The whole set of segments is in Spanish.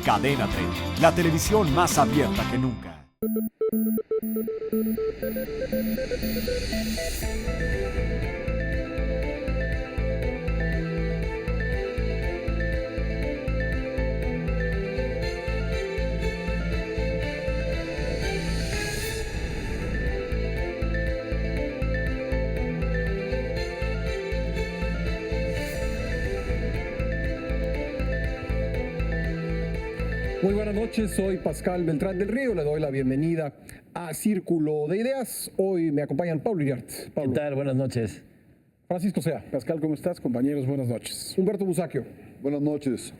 Cadena 30, la televisión más abierta que nunca. Muy buenas noches, soy Pascal Beltrán del Río, le doy la bienvenida a Círculo de Ideas. Hoy me acompañan Pablo Iriart. ¿Qué tal? Buenas noches. Francisco Sea. Pascal, ¿cómo estás? Compañeros, buenas noches. Humberto Busaquio. Buenas noches.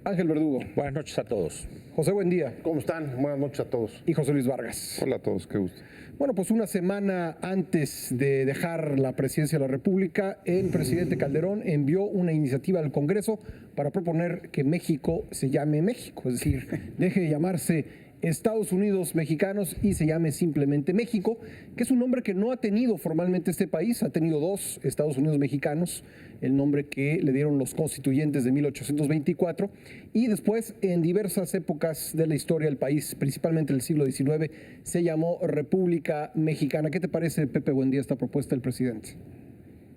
Ángel Verdugo. Buenas noches a todos. José Buendía. ¿Cómo están? Buenas noches a todos. Y José Luis Vargas. Hola a todos, qué gusto. Bueno, pues una semana antes de dejar la presidencia de la República, el presidente Calderón envió una iniciativa al Congreso para proponer que México se llame México, es decir, deje de llamarse Estados Unidos Mexicanos y se llame simplemente México, que es un nombre que no ha tenido formalmente este país, ha tenido dos Estados Unidos Mexicanos, el nombre que le dieron los constituyentes de 1824, y después en diversas épocas de la historia del país, principalmente el siglo XIX, se llamó República Mexicana. ¿Qué te parece, Pepe Buendía, esta propuesta del presidente?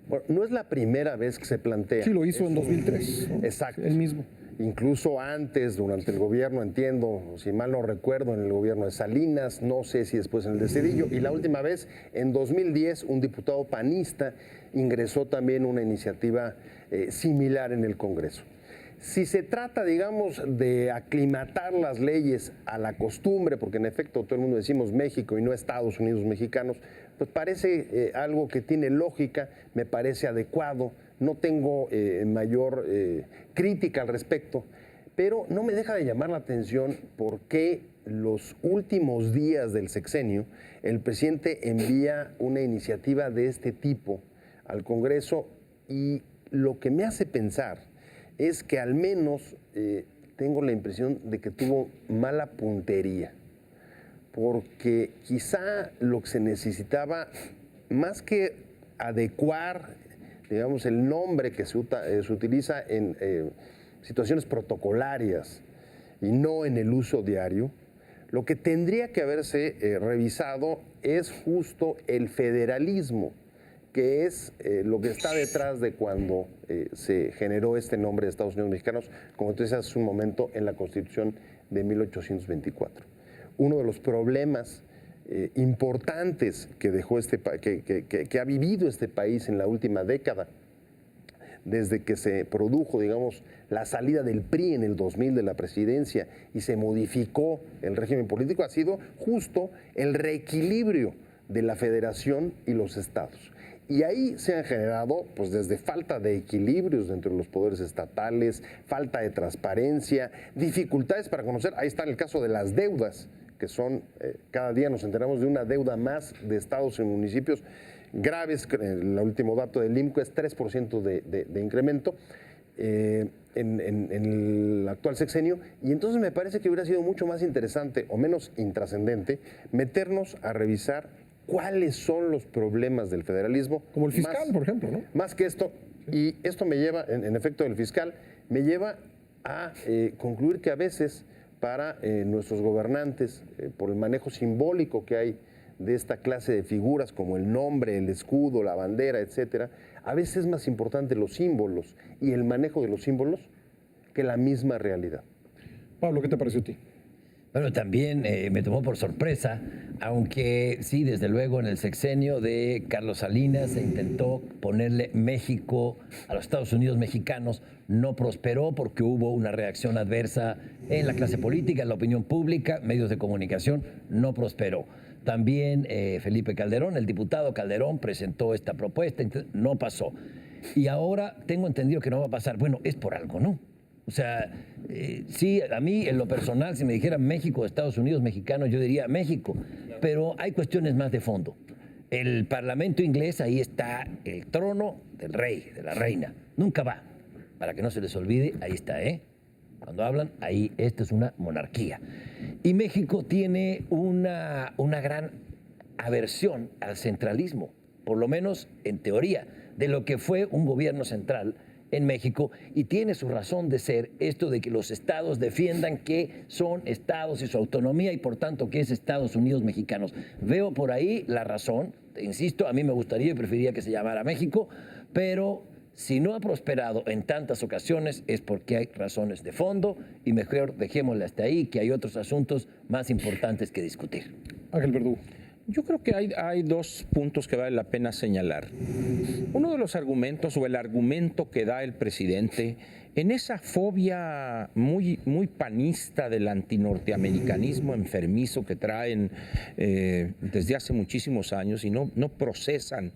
Bueno, no es la primera vez que se plantea. Sí, lo hizo en 2003. ¿no? Exacto. Él mismo. Incluso antes, durante el gobierno, entiendo, si mal no recuerdo, en el gobierno de Salinas, no sé si después en el de Zedillo, y la última vez, en 2010, un diputado panista ingresó también una iniciativa similar en el Congreso. Si se trata, digamos, de aclimatar las leyes a la costumbre, porque en efecto todo el mundo decimos México y no Estados Unidos Mexicanos, pues parece algo que tiene lógica, me parece adecuado, no tengo mayor crítica al respecto, pero no me deja de llamar la atención por qué los últimos días del sexenio el presidente envía una iniciativa de este tipo al Congreso, y lo que me hace pensar es que al menos tengo la impresión de que tuvo mala puntería, porque quizá lo que se necesitaba, más que adecuar, digamos, el nombre que se utiliza en situaciones protocolarias y no en el uso diario, lo que tendría que haberse revisado es justo el federalismo, que es lo que está detrás de cuando se generó este nombre de Estados Unidos Mexicanos, como tú decías hace un momento, en la Constitución de 1824. Uno de los problemas importantes que dejó que ha vivido este país en la última década, desde que se produjo, digamos, la salida del PRI en el 2000 de la presidencia y se modificó el régimen político, ha sido justo el reequilibrio de la federación y los estados. Y ahí se han generado, pues desde falta de equilibrios dentro de los poderes estatales, falta de transparencia, dificultades para conocer, ahí está el caso de las deudas, que son, cada día nos enteramos de una deuda más de estados y municipios graves. El último dato del IMCO es 3% de incremento en el actual sexenio, y entonces me parece que hubiera sido mucho más interesante o menos intrascendente meternos a revisar cuáles son los problemas del federalismo. Como el fiscal, por ejemplo, ¿no? Más que esto, y esto me lleva, en efecto, el fiscal, me lleva a concluir que a veces para nuestros gobernantes, por el manejo simbólico que hay de esta clase de figuras como el nombre, el escudo, la bandera, etcétera, a veces es más importante los símbolos y el manejo de los símbolos que la misma realidad. Pablo, ¿qué te pareció a ti? Bueno, también me tomó por sorpresa, aunque sí, desde luego en el sexenio de Carlos Salinas se intentó ponerle México a los Estados Unidos Mexicanos, no prosperó porque hubo una reacción adversa en la clase política, en la opinión pública, medios de comunicación, no prosperó. También Felipe Calderón, el diputado Calderón, presentó esta propuesta, no pasó. Y ahora tengo entendido que no va a pasar. Bueno, es por algo, ¿no? O sea, sí, a mí en lo personal, si me dijeran México, Estados Unidos, mexicanos, yo diría México, pero hay cuestiones más de fondo. El Parlamento inglés, ahí está el trono del rey, de la reina. Nunca va, para que no se les olvide, ahí está, ¿eh? Cuando hablan, ahí, esta es una monarquía. Y México tiene una gran aversión al centralismo, por lo menos en teoría, de lo que fue un gobierno central en México, y tiene su razón de ser esto de que los estados defiendan que son estados y su autonomía y por tanto que es Estados Unidos mexicanos. Veo por ahí la razón, insisto, a mí me gustaría y preferiría que se llamara México, pero si no ha prosperado en tantas ocasiones es porque hay razones de fondo y mejor dejémosle hasta ahí, que hay otros asuntos más importantes que discutir. Ángel Verdugo. Yo creo que hay dos puntos que vale la pena señalar. Uno de los argumentos o el argumento que da el presidente en esa fobia muy panista del antinorteamericanismo enfermizo que traen desde hace muchísimos años y no procesan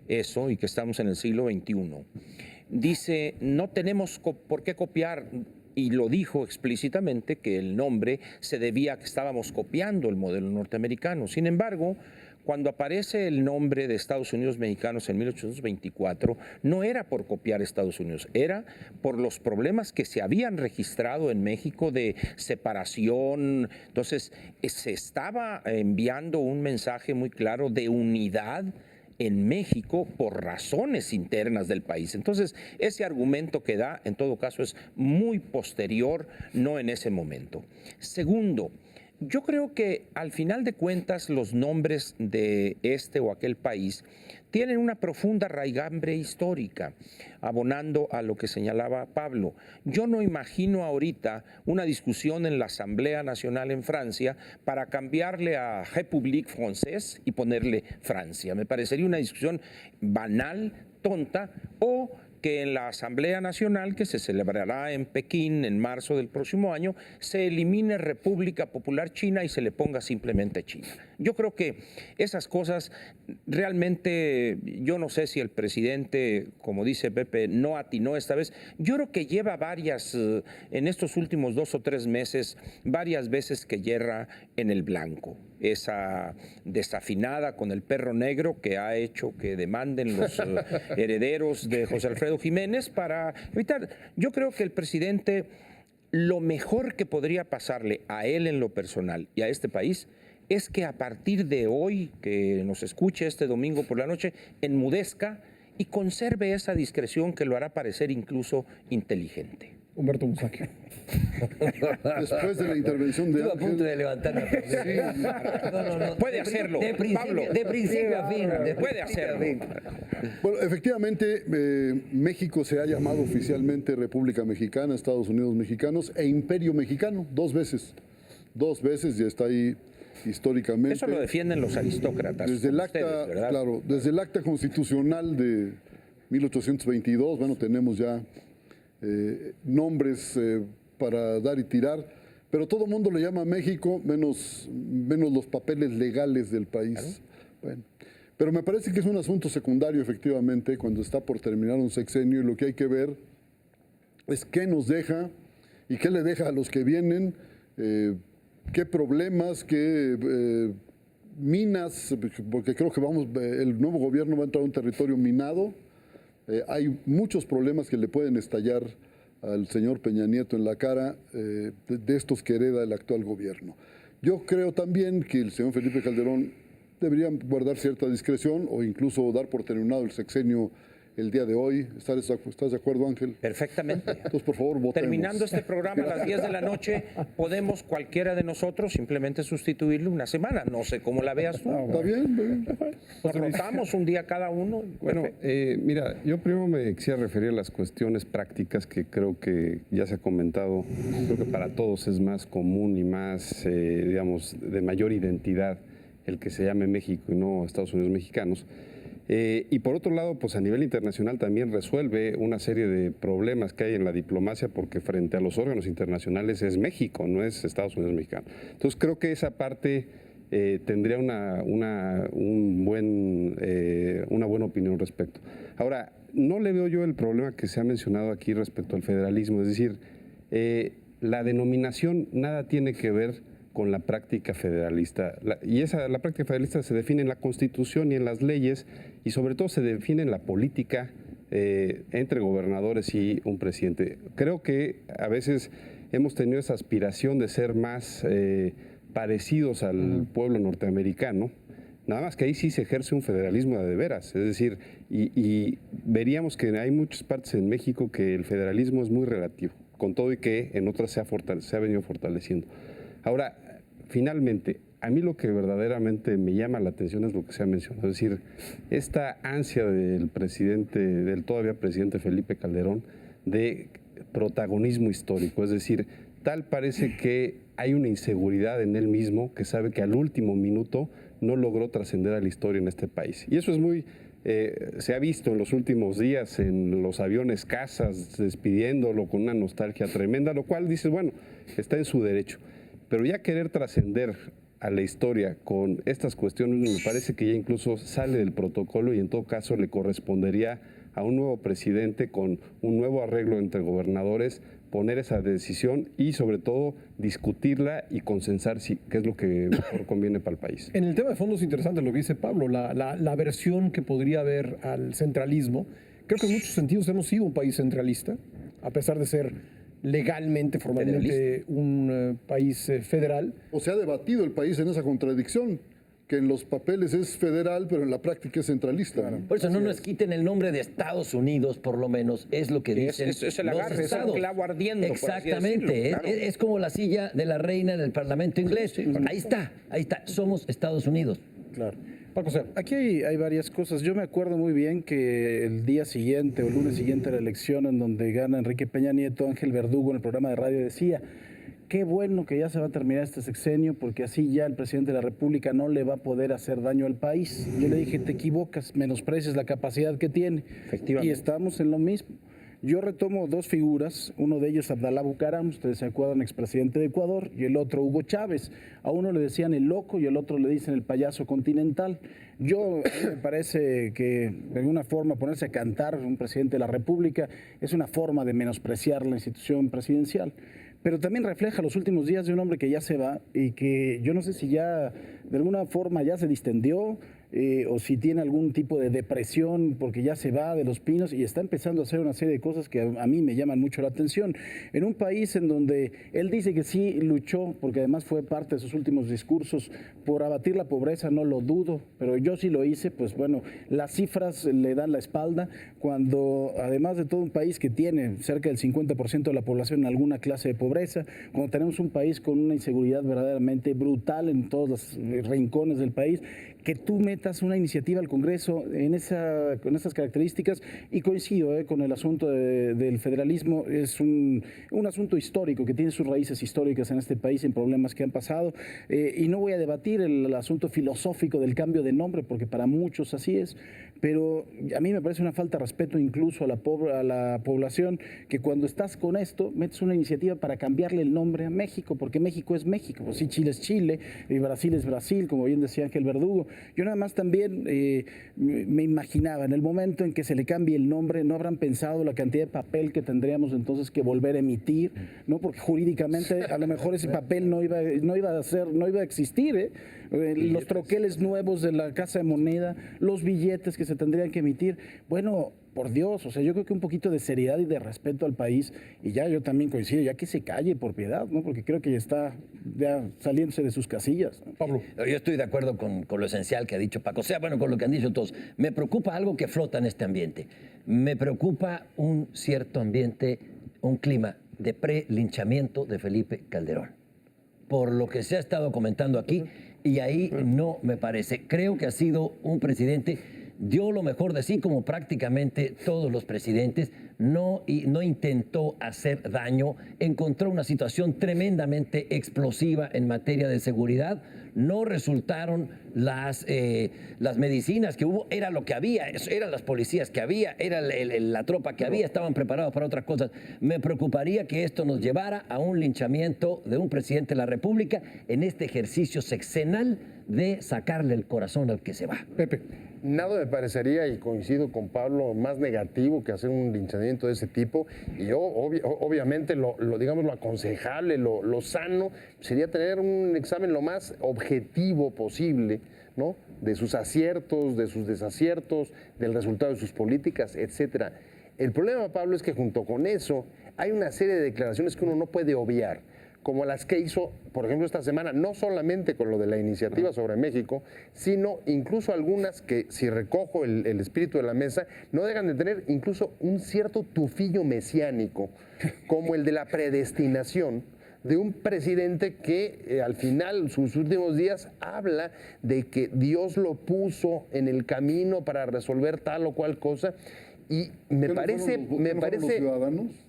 eso y que estamos en el siglo XXI. Dice, no tenemos por qué copiar. Y lo dijo explícitamente que el nombre se debía a que estábamos copiando el modelo norteamericano. Sin embargo, cuando aparece el nombre de Estados Unidos mexicanos en 1824, no era por copiar Estados Unidos, era por los problemas que se habían registrado en México de separación. Entonces, se estaba enviando un mensaje muy claro de unidad en México por razones internas del país. Entonces, ese argumento que da, en todo caso, es muy posterior, no en ese momento. Segundo, yo creo que al final de cuentas los nombres de este o aquel país tienen una profunda raigambre histórica, abonando a lo que señalaba Pablo. Yo no imagino ahorita una discusión en la Asamblea Nacional en Francia para cambiarle a République Française y ponerle Francia. Me parecería una discusión banal, tonta, o que en la Asamblea Nacional, que se celebrará en Pekín en marzo del próximo año, se elimine República Popular China y se le ponga simplemente China. Yo creo que esas cosas realmente, yo no sé si el presidente, como dice Pepe, no atinó esta vez. Yo creo que lleva en estos últimos 2 o 3 meses, varias veces que yerra en el blanco. Esa desafinada con el perro negro que ha hecho que demanden los herederos de José Alfredo Jiménez para evitar. Yo creo que el presidente, lo mejor que podría pasarle a él en lo personal y a este país es que a partir de hoy, que nos escuche este domingo por la noche, enmudezca y conserve esa discreción que lo hará parecer incluso inteligente. Humberto Musacchio. Después de la intervención de Estuve a punto Ángel, de levantarme. No. Puede hacerlo, Pablo. De principio a fin. Puede hacerlo. bueno, efectivamente, México se ha llamado oficialmente República Mexicana, Estados Unidos Mexicanos e Imperio Mexicano, 2 veces. 2 veces, y está ahí históricamente. Eso lo defienden los aristócratas. Desde el ustedes, acta, ¿verdad? claro, desde el acta constitucional de 1822, bueno, tenemos ya nombres para dar y tirar, pero todo el mundo le llama México, menos los papeles legales del país. Claro. Bueno, pero me parece que es un asunto secundario, efectivamente, cuando está por terminar un sexenio, y lo que hay que ver es qué nos deja y qué le deja a los que vienen, qué problemas, qué minas, porque creo que el nuevo gobierno va a entrar a un territorio minado. Hay muchos problemas que le pueden estallar al señor Peña Nieto en la cara de estos que hereda el actual gobierno. Yo creo también que el señor Felipe Calderón debería guardar cierta discreción o incluso dar por terminado el sexenio el día de hoy. ¿Estás de acuerdo, Ángel? Perfectamente. Entonces, por favor, votemos. Terminando este programa a las 10 de la noche, podemos cualquiera de nosotros simplemente sustituirle una semana. No sé cómo la veas tú. Está bien. Nos rotamos un día cada uno. Bueno, mira, yo primero me quisiera referir a las cuestiones prácticas que creo que ya se ha comentado. Creo que para todos es más común y más, digamos, de mayor identidad el que se llame México y no Estados Unidos mexicanos. Y por otro lado, pues a nivel internacional también resuelve una serie de problemas que hay en la diplomacia, porque frente a los órganos internacionales es México, no es Estados Unidos mexicano. Entonces creo que esa parte tendría una buena opinión respecto. Ahora, no le veo yo el problema que se ha mencionado aquí respecto al federalismo, es decir, la denominación nada tiene que ver con la práctica federalista. La práctica federalista se define en la Constitución y en las leyes, y sobre todo se define en la política entre gobernadores y un presidente. Creo que a veces hemos tenido esa aspiración de ser más parecidos al pueblo norteamericano, Nada más que ahí sí se ejerce un federalismo de veras, es decir, y veríamos que hay muchas partes en México que el federalismo es muy relativo, con todo y que en otras se ha venido fortaleciendo. Ahora, finalmente, a mí lo que verdaderamente me llama la atención es lo que se ha mencionado, es decir, esta ansia del todavía presidente Felipe Calderón de protagonismo histórico, es decir, tal parece que hay una inseguridad en él mismo que sabe que al último minuto no logró trascender a la historia en este país. Y eso es muy, se ha visto en los últimos días en los aviones casas, despidiéndolo con una nostalgia tremenda, lo cual dices, bueno, está en su derecho. Pero ya querer trascender a la historia con estas cuestiones me parece que ya incluso sale del protocolo y en todo caso le correspondería a un nuevo presidente con un nuevo arreglo entre gobernadores poner esa decisión y sobre todo discutirla y consensar qué es lo que mejor conviene para el país. En el tema de fondo es interesante lo que dice Pablo, la versión que podría haber al centralismo. Creo que en muchos sentidos hemos sido un país centralista, a pesar de ser legalmente, formalmente un país federal. O se ha debatido el país en esa contradicción, que en los papeles es federal, pero en la práctica es centralista. Claro. Por eso no nos quiten el nombre de Estados Unidos, por lo menos, es lo que dicen es el los agarre, estados. es el clavo ardiendo. Exactamente, Por así decirlo, claro. es como la silla de la reina en el Parlamento inglés. Ahí está, somos Estados Unidos. Claro. Paco, o sea, aquí hay varias cosas. Yo me acuerdo muy bien que el día siguiente o el lunes siguiente a la elección en donde gana Enrique Peña Nieto, Ángel Verdugo en el programa de radio decía: qué bueno que ya se va a terminar este sexenio porque así ya el presidente de la República no le va a poder hacer daño al país. Yo le dije, te equivocas, menosprecias la capacidad que tiene. Efectivamente. Y estamos en lo mismo. Yo retomo dos figuras, uno de ellos Abdalá Bucaram, ustedes se acuerdan, expresidente de Ecuador, y el otro Hugo Chávez. A uno le decían el loco y al otro le dicen el payaso continental. A mí me parece que de alguna forma ponerse a cantar un presidente de la República es una forma de menospreciar la institución presidencial. Pero también refleja los últimos días de un hombre que ya se va y que yo no sé si ya de alguna forma ya se distendió o si tiene algún tipo de depresión porque ya se va de Los Pinos y está empezando a hacer una serie de cosas que a mí me llaman mucho la atención. En un país en donde él dice que sí luchó, porque además fue parte de sus últimos discursos, por abatir la pobreza, no lo dudo, pero yo sí lo hice, pues bueno, las cifras le dan la espalda cuando además de todo un país que tiene cerca del 50% de la población en alguna clase de pobreza, cuando tenemos un país con una inseguridad verdaderamente brutal en todos los rincones del país, que tú metas una iniciativa al Congreso con esas características, y coincido con el asunto del federalismo, es un asunto histórico que tiene sus raíces históricas en este país, en problemas que han pasado, y no voy a debatir el asunto filosófico del cambio de nombre, porque para muchos así es, pero a mí me parece una falta de respeto incluso a la población, que cuando estás con esto, metes una iniciativa para cambiarle el nombre a México, porque México es México, pues sí, Chile es Chile, y Brasil es Brasil, como bien decía Ángel Verdugo. Yo nada más también me imaginaba, en el momento en que se le cambie el nombre, no habrán pensado la cantidad de papel que tendríamos entonces que volver a emitir, ¿no? Porque jurídicamente a lo mejor ese papel no iba a existir, los troqueles nuevos de la Casa de Moneda, los billetes que se tendrían que emitir. Bueno, por Dios, o sea, yo creo que un poquito de seriedad y de respeto al país, y ya yo también coincido, ya que se calle por piedad, ¿no? Porque creo que ya está saliéndose de sus casillas, ¿no? Pablo. Yo estoy de acuerdo con lo esencial que ha dicho Paco, o sea, bueno, con lo que han dicho todos. Me preocupa algo que flota en este ambiente. Me preocupa un cierto ambiente, un clima de pre-linchamiento de Felipe Calderón. Por lo que se ha estado comentando aquí, y ahí no me parece. Creo que ha sido un presidente, dio lo mejor de sí, como prácticamente todos los presidentes, no intentó hacer daño, encontró una situación tremendamente explosiva en materia de seguridad, no resultaron las medicinas que hubo, era lo que había, eran las policías que había, era la tropa que había, estaban preparados para otras cosas. Me preocuparía que esto nos llevara a un linchamiento de un presidente de la República en este ejercicio sexenal de sacarle el corazón al que se va. Pepe. Nada me parecería, y coincido con Pablo, más negativo que hacer un linchamiento de ese tipo. Y yo, obviamente, lo aconsejable, lo sano, sería tener un examen lo más objetivo posible, ¿no? De sus aciertos, de sus desaciertos, del resultado de sus políticas, etcétera. El problema, Pablo, es que junto con eso hay una serie de declaraciones que uno no puede obviar. como las que hizo, por ejemplo, esta semana, no solamente con lo de la iniciativa sobre México, sino incluso algunas que, si recojo el espíritu de la mesa, no dejan de tener incluso un cierto tufillo mesiánico, como el de la predestinación de un presidente que al final, sus últimos días, habla de que Dios lo puso en el camino para resolver tal o cual cosa. Y me parece, los ciudadanos?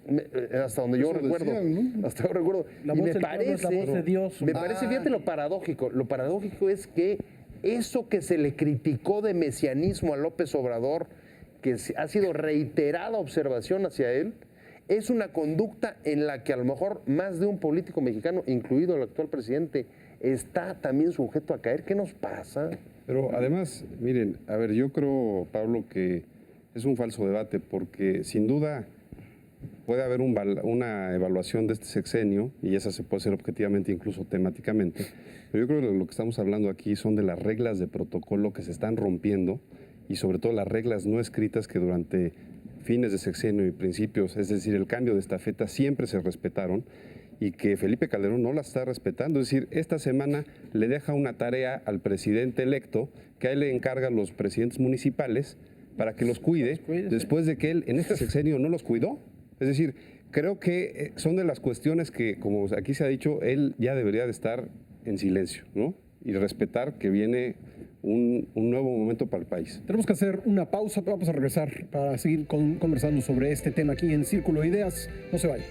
Hasta donde yo Eso recuerdo, decían, ¿no? hasta yo recuerdo, La y voz me del pueblo es la voz de Dios. me parece, fíjate lo paradójico es que eso que se le criticó de mesianismo a López Obrador, que ha sido reiterada observación hacia él, es una conducta en la que a lo mejor más de un político mexicano, incluido el actual presidente, está también sujeto a caer. ¿Qué nos pasa? Pero además, miren, a ver, yo creo, Pablo, que es un falso debate porque sin duda puede haber una evaluación de este sexenio y esa se puede hacer objetivamente, incluso temáticamente, pero yo creo que lo que estamos hablando aquí son de las reglas de protocolo que se están rompiendo y sobre todo las reglas no escritas que durante fines de sexenio y principios, es decir, el cambio de estafeta, siempre se respetaron y que Felipe Calderón no la está respetando. Es decir, esta semana le deja una tarea al presidente electo que a él le encarga a los presidentes municipales para que los cuide después de que él en este sexenio no los cuidó. Es decir, creo que son de las cuestiones que, como aquí se ha dicho, él ya debería de estar en silencio, ¿no? Y respetar que viene un nuevo momento para el país. Tenemos que hacer una pausa, pero vamos a regresar para seguir conversando sobre este tema aquí en Círculo de Ideas. No se vayan.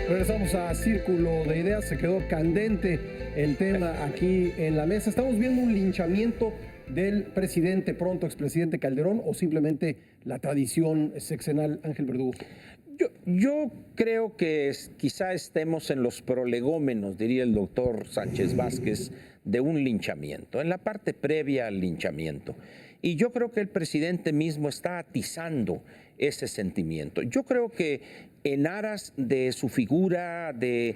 Regresamos a Círculo de Ideas. Se quedó candente el tema aquí en la mesa. Estamos viendo un linchamiento del presidente, pronto expresidente Calderón, o simplemente la tradición sexenal, Ángel Verdugo. Yo creo que quizá estemos en los prolegómenos, diría el doctor Sánchez Vázquez, de un linchamiento, en la parte previa al linchamiento. Y yo creo que el presidente mismo está atizando ese sentimiento. Yo creo que en aras de su figura, de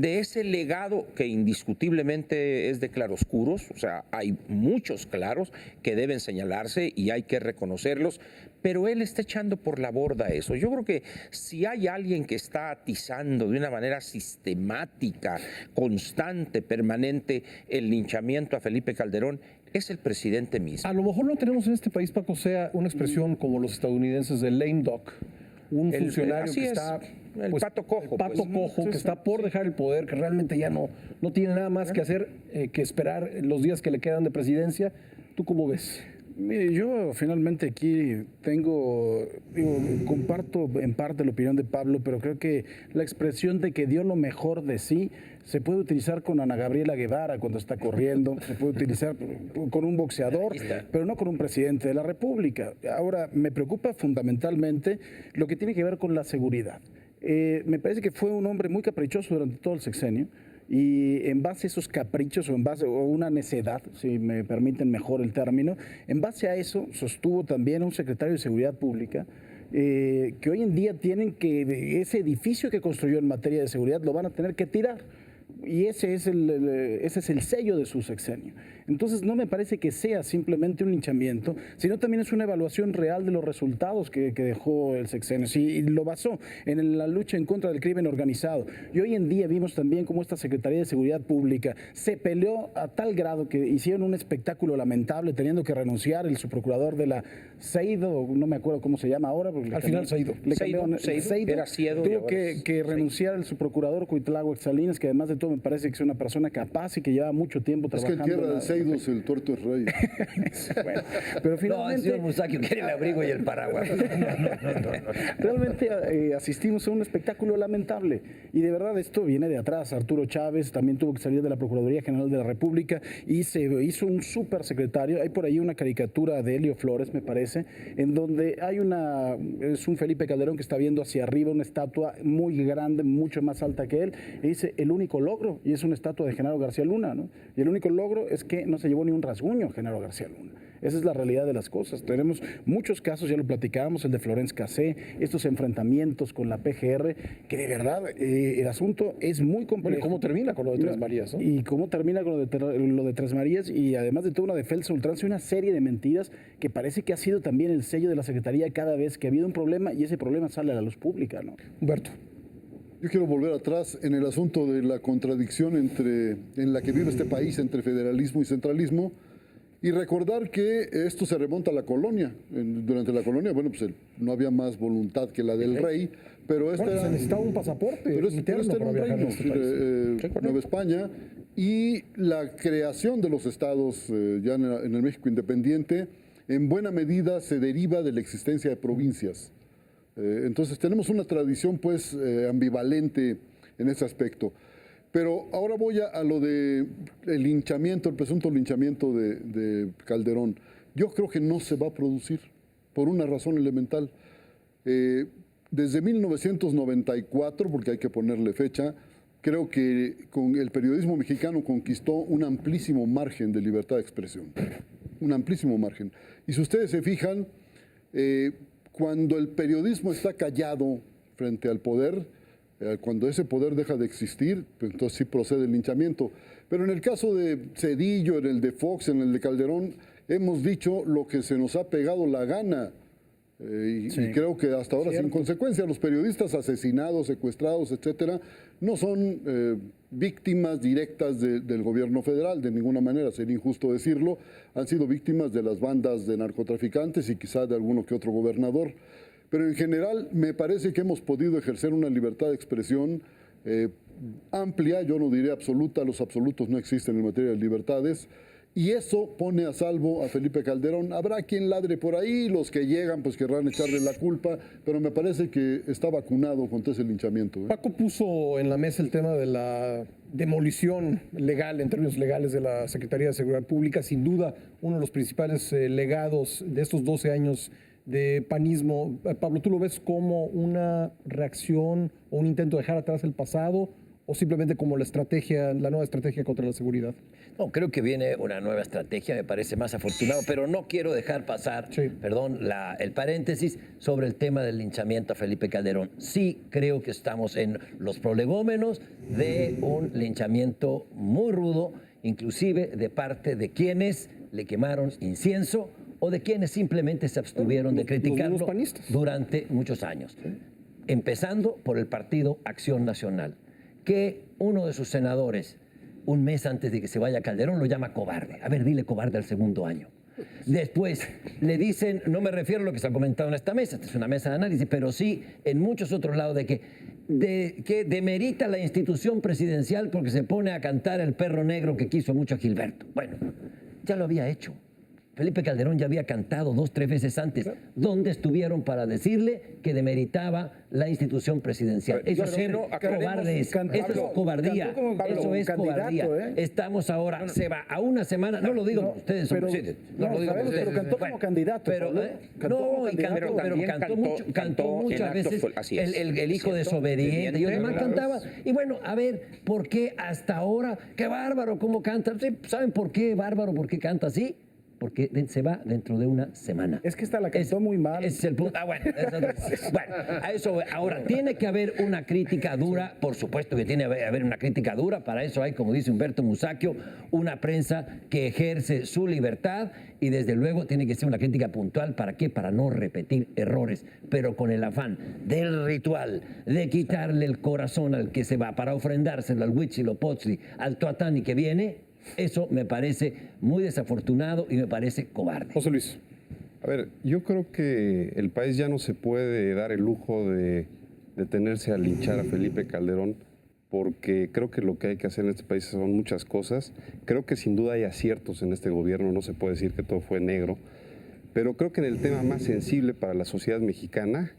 ese legado que indiscutiblemente es de claroscuros, o sea, hay muchos claros que deben señalarse y hay que reconocerlos, pero él está echando por la borda eso. Yo creo que si hay alguien que está atizando de una manera sistemática, constante, permanente, el linchamiento a Felipe Calderón, es el presidente mismo. A lo mejor no tenemos en este país, Paco, sea una expresión como los estadounidenses de lame duck, un funcionario que está... El pato cojo. El pato cojo, que está por dejar el poder, que realmente ya no tiene nada más que hacer que esperar los días que le quedan de presidencia. ¿Tú cómo ves? Mire, yo finalmente aquí comparto en parte la opinión de Pablo, pero creo que la expresión de que dio lo mejor de sí se puede utilizar con Ana Gabriela Guevara cuando está corriendo, se puede utilizar con un boxeador, pero no con un presidente de la República. Ahora, me preocupa fundamentalmente lo que tiene que ver con la seguridad. Me parece que fue un hombre muy caprichoso durante todo el sexenio. Y en base a esos caprichos o una necedad, si me permiten mejor el término, en base a eso sostuvo también a un secretario de Seguridad Pública que hoy en día tienen que, ese edificio que construyó en materia de seguridad lo van a tener que tirar. Y ese es el sello de su sexenio. Entonces no me parece que sea simplemente un linchamiento, sino también es una evaluación real de los resultados que dejó el sexenio. Y lo basó en la lucha en contra del crimen organizado. Y hoy en día vimos también cómo esta Secretaría de Seguridad Pública se peleó a tal grado que hicieron un espectáculo lamentable, teniendo que renunciar el subprocurador de la Seido, no me acuerdo cómo se llama ahora. Al final Seido. Era Siedo. Tuvo que renunciar el subprocurador Cuitláhuac Salinas, que además de todo me parece que es una persona capaz y que lleva mucho tiempo trabajando. Es que en tierra de Seidos el tuerto es rey. Bueno, pero finalmente... No, el señor Musacchio quiere el abrigo y el paraguas. No. Realmente asistimos a un espectáculo lamentable y de verdad esto viene de atrás. Arturo Chávez también tuvo que salir de la Procuraduría General de la República y se hizo un súper secretario. Hay por ahí una caricatura de Helio Flores, me parece, en donde es un Felipe Calderón que está viendo hacia arriba una estatua muy grande, mucho más alta que él, y dice el único logro, y es una estatua de Genaro García Luna, ¿no? Y el único logro es que no se llevó ni un rasguño Genaro García Luna. Esa es la realidad de las cosas. Tenemos muchos casos, ya lo platicábamos, el de Florence Cassé, estos enfrentamientos con la PGR, que de verdad el asunto es muy complejo. Bueno, ¿y cómo termina con lo de Tres Marías, no? Y cómo termina con lo de Tres Marías, y además de toda una defensa ultranza y una serie de mentiras que parece que ha sido también el sello de la Secretaría cada vez que ha habido un problema y ese problema sale a la luz pública, ¿no? Humberto. Yo quiero volver atrás en el asunto de la contradicción en la que vive este país entre federalismo y centralismo y recordar que esto se remonta a la colonia. Durante la colonia, bueno, pues no había más voluntad que la del rey, pero Bueno, se necesitaba un pasaporte pero interno este era para un viajar reino, a este país. Nueva España, y la creación de los estados ya en el México independiente, en buena medida se deriva de la existencia de provincias. Entonces tenemos una tradición pues ambivalente en ese aspecto. Pero ahora voy a lo de el linchamiento, el presunto linchamiento de Calderón. Yo creo que no se va a producir por una razón elemental. Desde 1994, porque hay que ponerle fecha, creo que el periodismo mexicano conquistó un amplísimo margen de libertad de expresión. Un amplísimo margen. Y si ustedes se fijan, cuando el periodismo está callado frente al poder, cuando ese poder deja de existir, pues entonces sí procede el linchamiento. Pero en el caso de Zedillo, en el de Fox, en el de Calderón, hemos dicho lo que se nos ha pegado la gana. Y creo que hasta ahora sin consecuencia. Los periodistas asesinados, secuestrados, etcétera, no son víctimas directas del gobierno federal, de ninguna manera, sería injusto decirlo. Han sido víctimas de las bandas de narcotraficantes y quizá de alguno que otro gobernador. Pero en general me parece que hemos podido ejercer una libertad de expresión amplia, yo no diré absoluta, los absolutos no existen en materia de libertades, y eso pone a salvo a Felipe Calderón. Habrá quien ladre por ahí, los que llegan pues querrán echarle la culpa, pero me parece que está vacunado contra ese linchamiento. Paco puso en la mesa el tema de la demolición legal, en términos legales, de la Secretaría de Seguridad Pública. Sin duda, uno de los principales legados de estos 12 años de panismo. Pablo, ¿tú lo ves como una reacción o un intento de dejar atrás el pasado o simplemente como la nueva estrategia contra la seguridad? No, creo que viene una nueva estrategia, me parece más afortunado, pero no quiero dejar pasar, el paréntesis sobre el tema del linchamiento a Felipe Calderón. Sí creo que estamos en los prolegómenos de un linchamiento muy rudo, inclusive de parte de quienes le quemaron incienso o de quienes simplemente se abstuvieron de criticarlo durante muchos años. Empezando por el partido Acción Nacional, que uno de sus senadores, un mes antes de que se vaya Calderón, lo llama cobarde. A ver, dile cobarde al segundo año. Después le dicen, no me refiero a lo que se ha comentado en esta mesa, esta es una mesa de análisis, pero sí en muchos otros lados que demerita la institución presidencial porque se pone a cantar El perro negro que quiso mucho a Gilberto. Bueno, ya lo había hecho. Felipe Calderón ya había cantado 2, 3 veces antes. ¿Dónde estuvieron para decirle que demeritaba la institución presidencial? Eso es ser cobardes. Eso es cobardía. Eso es cobardía. Estamos ahora, se va a una semana, no lo digo por ustedes, son presidentes. No lo digo por ustedes. Pero cantó como candidato. Pero cantó muchas veces el hijo desobediente. Y además cantaba. Y bueno, a ver, ¿por qué hasta ahora? ¡Qué bárbaro cómo canta! ¿Saben por qué bárbaro? ¿Por qué canta así? Porque se va dentro de una semana. Es que esta la cantó muy mal. Ese es el punto. Bueno, a eso. Ahora, tiene que haber una crítica dura, por supuesto que tiene que haber una crítica dura, para eso hay, como dice Humberto Musacchio, una prensa que ejerce su libertad y desde luego tiene que ser una crítica puntual. ¿Para qué? Para no repetir errores, pero con el afán del ritual, de quitarle el corazón al que se va para ofrendárselo al Huitzilopochtli, al Toatani que viene. Eso me parece muy desafortunado y me parece cobarde. José Luis. A ver, yo creo que el país ya no se puede dar el lujo de detenerse a linchar a Felipe Calderón, porque creo que lo que hay que hacer en este país son muchas cosas. Creo que sin duda hay aciertos en este gobierno, no se puede decir que todo fue negro, pero creo que en el tema más sensible para la sociedad mexicana,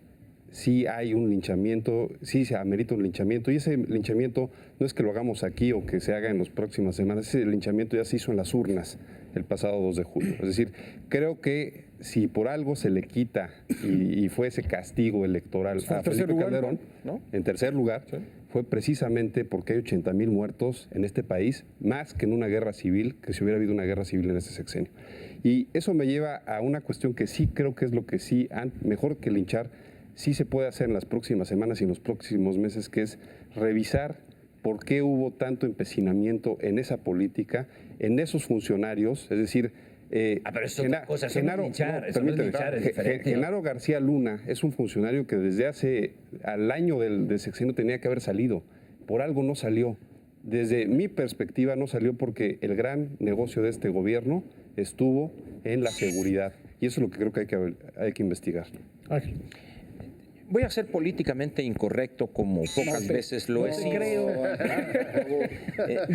sí hay un linchamiento, sí se amerita un linchamiento, y ese linchamiento no es que lo hagamos aquí o que se haga en las próximas semanas, ese linchamiento ya se hizo en las urnas, el pasado 2 de julio. Es decir, creo que si por algo se le quita y fue ese castigo electoral a Felipe Calderón, ¿no? en tercer lugar, fue precisamente porque hay 80,000 muertos en este país, más que en una guerra civil, que si hubiera habido una guerra civil en este sexenio. Y eso me lleva a una cuestión que sí creo que es lo que sí, mejor que linchar, sí se puede hacer en las próximas semanas y en los próximos meses, que es revisar por qué hubo tanto empecinamiento en esa política, en esos funcionarios, es decir, pero eso es otra cosa, eso no es linchar, eso no es linchar, es diferente. Genaro García Luna es un funcionario que desde hace al año del sexenio tenía que haber salido. Por algo no salió. Desde mi perspectiva no salió porque el gran negocio de este gobierno estuvo en la seguridad. Y eso es lo que creo que hay que investigar. Ángel. Voy a ser políticamente incorrecto como pocas veces lo he sido.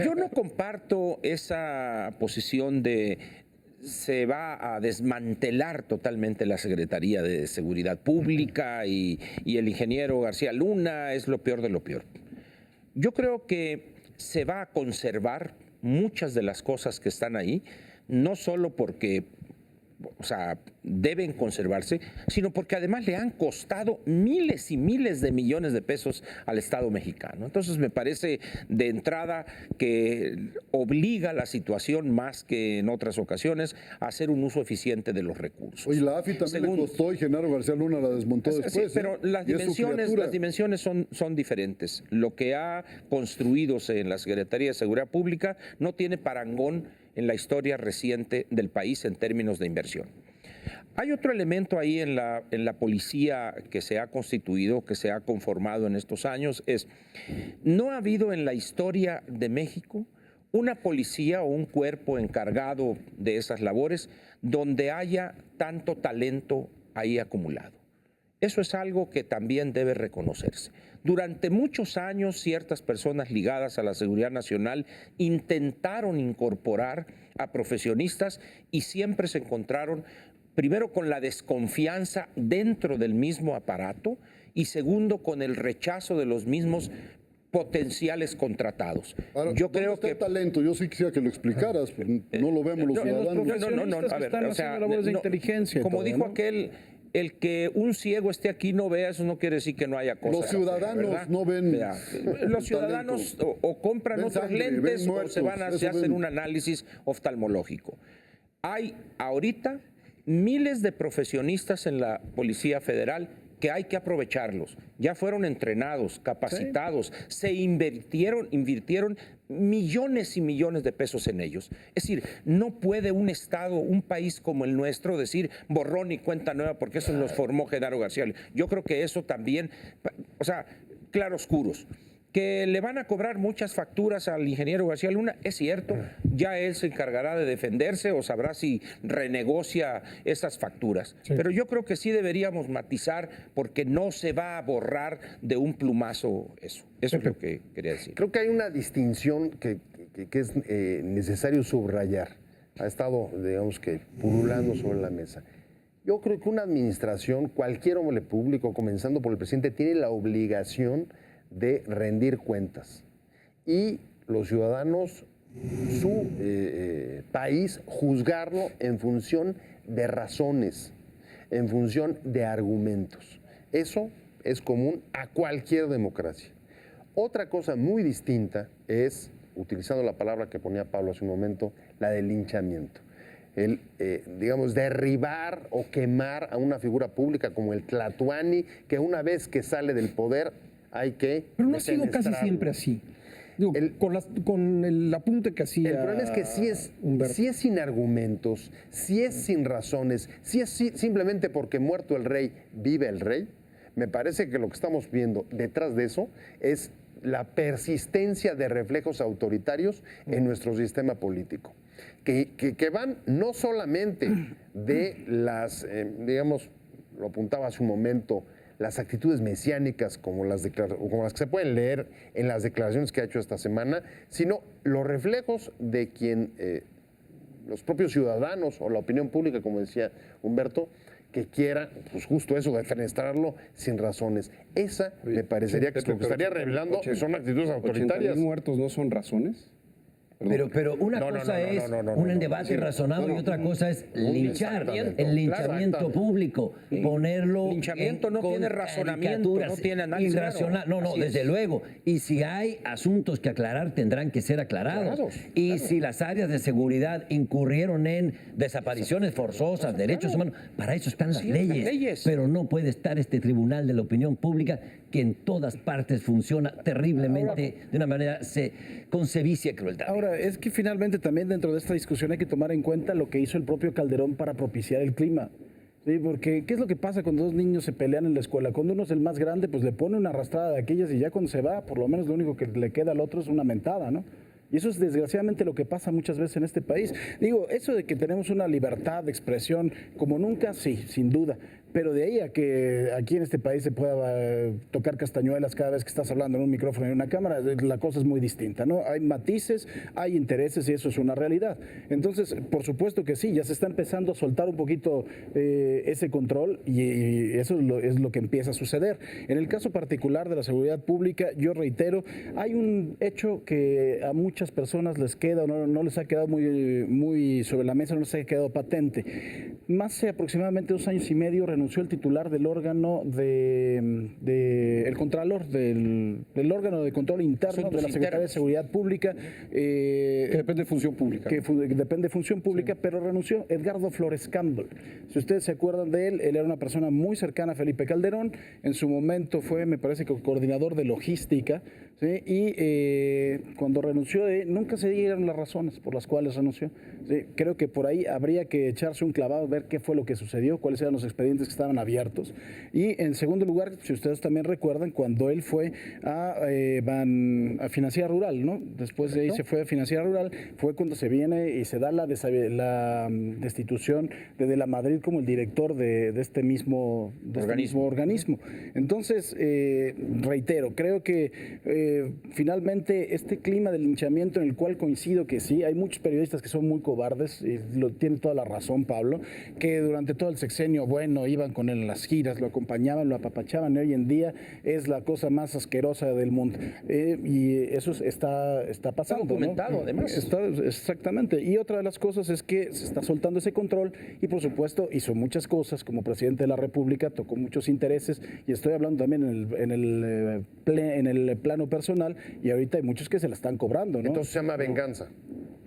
Yo no comparto esa posición de se va a desmantelar totalmente la Secretaría de Seguridad Pública y el ingeniero García Luna es lo peor de lo peor. Yo creo que se va a conservar muchas de las cosas que están ahí, no solo porque deben conservarse, sino porque además le han costado miles y miles de millones de pesos al Estado mexicano. Entonces me parece de entrada que obliga la situación más que en otras ocasiones a hacer un uso eficiente de los recursos. Oye, la AFI también le costó y Genaro García Luna la desmontó después. Sí, pero las dimensiones son diferentes. Lo que ha construido en la Secretaría de Seguridad Pública no tiene parangón en la historia reciente del país en términos de inversión. Hay otro elemento ahí en la policía que se ha constituido, que se ha conformado en estos años, no ha habido en la historia de México una policía o un cuerpo encargado de esas labores donde haya tanto talento ahí acumulado. Eso es algo que también debe reconocerse. Durante muchos años, ciertas personas ligadas a la seguridad nacional intentaron incorporar a profesionistas y siempre se encontraron, primero, con la desconfianza dentro del mismo aparato y segundo, con el rechazo de los mismos potenciales contratados. Ahora, yo creo está que el talento, yo sí quisiera que lo explicaras, pues, no lo vemos los ciudadanos. A ver, están haciendo labores de inteligencia. Como todo, dijo ¿no? aquel, el que un ciego esté aquí no vea, eso no quiere decir que no haya cosas. Los ciudadanos ¿verdad? no ven Mira, los ciudadanos o compran Ven otros sangre, lentes ven o muertos, se van a eso hacer ven. un análisis oftalmológico. Hay ahorita miles de profesionistas en la Policía Federal que hay que aprovecharlos. Ya fueron entrenados, capacitados, se invirtieron millones y millones de pesos en ellos. Es decir, no puede un Estado, un país como el nuestro decir borrón y cuenta nueva porque eso nos formó Genaro García. Yo creo que eso también, claroscuros. Que le van a cobrar muchas facturas al ingeniero García Luna, es cierto, ya él se encargará de defenderse o sabrá si renegocia esas facturas. Sí. Pero yo creo que sí deberíamos matizar porque no se va a borrar de un plumazo eso. Eso es lo que quería decir. Creo que hay una distinción que es necesario subrayar. Ha estado, digamos que, pululando sobre la mesa. Yo creo que una administración, cualquier hombre público, comenzando por el presidente, tiene la obligación de rendir cuentas y los ciudadanos, su país, juzgarlo en función de razones, en función de argumentos. Eso es común a cualquier democracia. Otra cosa muy distinta es, utilizando la palabra que ponía Pablo hace un momento, la del linchamiento. El, digamos, derribar o quemar a una figura pública como el Tlatuani, que una vez que sale del poder hay que... Pero no ha sido casi siempre así. Digo, con el apunte que hacía... El problema es que si es sin argumentos, si es sin razones, si es simplemente porque muerto el rey, vive el rey, me parece que lo que estamos viendo detrás de eso es la persistencia de reflejos autoritarios en nuestro sistema político, que van no solamente de las, digamos, lo apuntaba hace un momento, las actitudes mesiánicas como las que se pueden leer en las declaraciones que ha hecho esta semana, sino los reflejos de quien los propios ciudadanos o la opinión pública, como decía Humberto, que quiera, pues justo eso, defenestrarlo sin razones. Esa me parecería que lo que estaría revelando son actitudes autoritarias. ¿80,000 muertos no son razones? Pero una No, no, cosa no, no, es no, no, un no. debate razonado y otra cosa es linchar, linchamiento, el linchamiento claro, público, ponerlo Linchamiento no con tiene razonamiento, caricaturas, no tiene análisis, irracional. claro. No, Así desde es. luego. Y si hay asuntos que aclarar, tendrán que ser aclarados. Y si las áreas de seguridad incurrieron en desapariciones forzosas, derechos humanos, para eso están las Sí, las leyes. leyes. Pero no puede estar este tribunal de la opinión pública que en todas partes funciona terriblemente de una manera con sevicia y crueldad. Ahora, es que finalmente también dentro de esta discusión hay que tomar en cuenta lo que hizo el propio Calderón para propiciar el clima. Sí, porque ¿qué es lo que pasa cuando dos niños se pelean en la escuela? Cuando uno es el más grande, pues le pone una arrastrada de aquellas y ya cuando se va, por lo menos lo único que le queda al otro es una mentada, ¿no? Y eso es desgraciadamente lo que pasa muchas veces en este país. Digo, eso de que tenemos una libertad de expresión como nunca, sí, sin duda. Pero de ahí a que aquí en este país se pueda tocar castañuelas cada vez que estás hablando en un micrófono y en una cámara, la cosa es muy distinta, ¿no? Hay matices, hay intereses y eso es una realidad. Entonces, por supuesto que sí, ya se está empezando a soltar un poquito ese control y eso es lo que empieza a suceder. En el caso particular de la seguridad pública, yo reitero, hay un hecho que a muchas personas les queda o no les ha quedado muy sobre la mesa, no les ha quedado patente. Hace aproximadamente 2 años y medio renunció el titular del órgano el contralor del órgano de control interno Asuntos de la Secretaría de internos. Seguridad Pública, Que depende de función pública. que depende de función pública, pero renunció Edgardo Flores Campbell. Si ustedes se acuerdan de él era una persona muy cercana a Felipe Calderón, en su momento fue, me parece que coordinador de logística, ¿sí? Y cuando renunció, nunca se dieron las razones por las cuales renunció. ¿Sí? Creo que por ahí habría que echarse un clavado, ver qué fue lo que sucedió, cuáles eran los expedientes que estaban abiertos. Y en segundo lugar, si ustedes también recuerdan, cuando él fue a Financiera Rural, ¿no? Después de ahí se fue a Financiera Rural, fue cuando se viene y se da la destitución de De la Madrid como el director de este mismo organismo. Entonces, reitero, creo que finalmente este clima de linchamiento en el cual coincido que sí, hay muchos periodistas que son muy cobardes, y tiene toda la razón Pablo, que durante todo el sexenio, bueno, iban con él en las giras, lo acompañaban, lo apapachaban, y hoy en día es la cosa más asquerosa del mundo. Y eso está pasando. Está documentado, ¿no? además. Exactamente. Y otra de las cosas es que se está soltando ese control y, por supuesto, hizo muchas cosas como presidente de la República, tocó muchos intereses, y estoy hablando también en el plano personal, y ahorita hay muchos que se la están cobrando, ¿no? Entonces se llama venganza.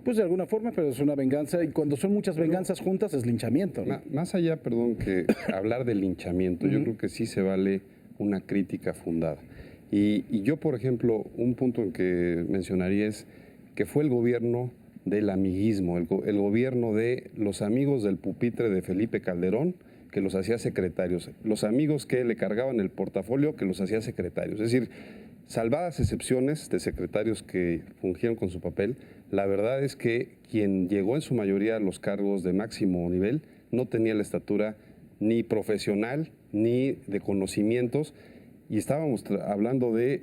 Pues de alguna forma, pero es una venganza, y cuando son muchas venganzas juntas es linchamiento, ¿no? Más allá, perdón, que hablar de linchamiento, yo creo que sí se vale una crítica fundada. Y yo, por ejemplo, un punto en que mencionaría es que fue el gobierno del amiguismo, el gobierno de los amigos del pupitre de Felipe Calderón, que los hacía secretarios, los amigos que le cargaban el portafolio, que los hacía secretarios. Es decir, salvadas excepciones de secretarios que fungieron con su papel, la verdad es que quien llegó en su mayoría a los cargos de máximo nivel no tenía la estatura ni profesional ni de conocimientos, y estábamos hablando de